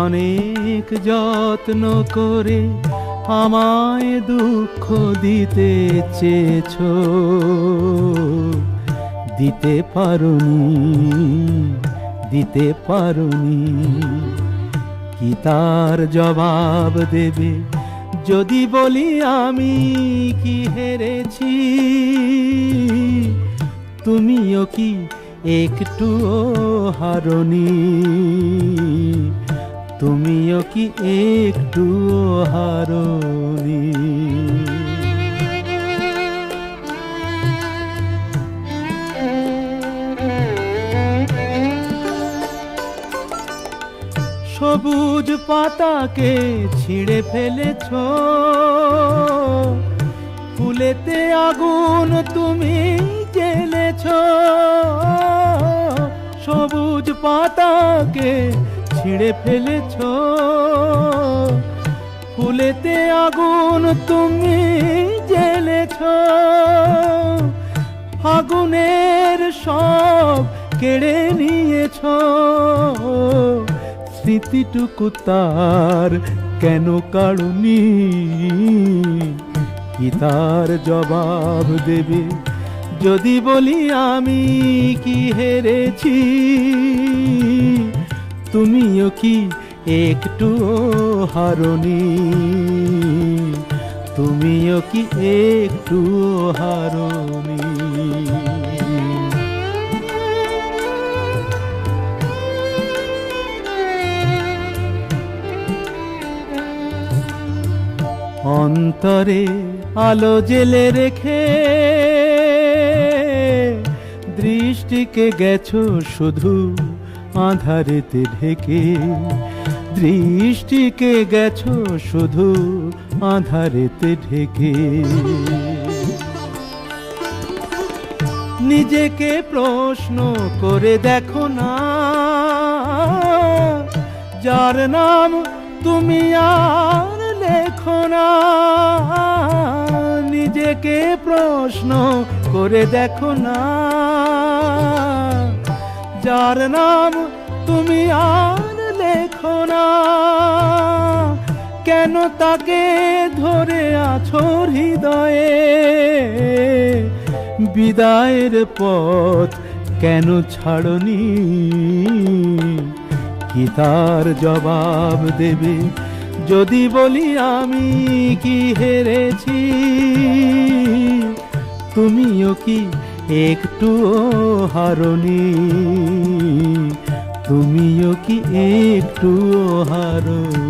অনেক যত্ন করে আমায় দুঃখ দিতে চেয়েছো, দিতে পারোনি। কি তার জবাব দেবে যদি বলি আমি কি হেরেছি? তুমিও কি একটুও হারোনি? তুমিও কি একটুও হারোনি? সবুজ পাতাকে ছিঁড়ে ফেলেছো, ফুলেতে আগুন তুমি জ্বেলেছো। সবুজ পাতাকে ছিঁড়ে ফেলেছো, ফুলেতে আগুন তুমি জ্বেলেছো। আগুনের সব কেড়ে নিয়েছো, স্মৃতিটুকু তার কেন কাড়ুনি? কি তার জবাব দেবে যদি বলি আমি কি হেরেছি? তুমিও কি একটুও হারোনি? তুমিও কি একটুও হারোনি? অন্তরে আলো জেলে রেখে দৃষ্টিকে গেছো শুধু আঁধারেতে ঢেকে। দৃষ্টিকে গেছো শুধু আঁধারেতে ঢেকে। নিজেকে প্রশ্ন করে দেখো না, যার নাম তুমি আর লেখো না। নিজেকে প্রশ্ন করে দেখো না, যার নাম তুমি আর লেখো না। কেন তাকে ধরে আছো হৃদয়ে? বিদায়ের পথ কেন ছাড়নি? কি তার জবাব দেবে যদি বলি আমি কি হেরেছি? তুমিও কি একটুও হারোনি? তুমিও কি একটুও হারোনি?